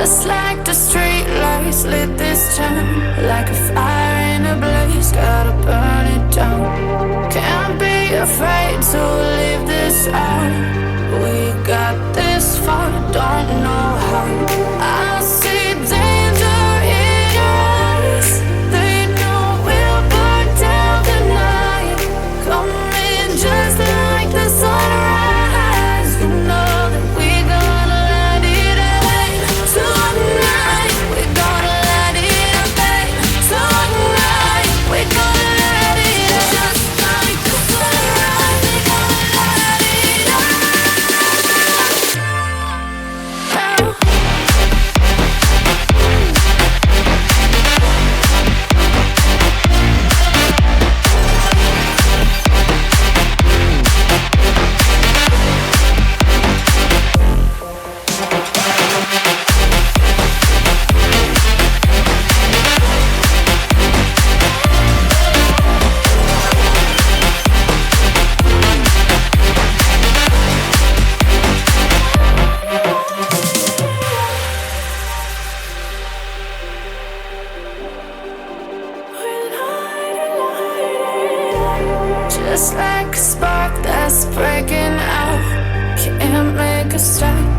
Just like the street lights lit this town, like a fire in a blaze, gotta burn it down. Can't be afraid to leave this out. We got this far, don't know how. I see danger in your eyes. They know we'll burn down the night. Coming just like the sunrise. You know that we're gonna let it rain tonight. We're gonna let it rain tonight. We're gonna let it just like the sunrise. We're gonna let it rain. Just like a spark that's breaking out, can't make a stop.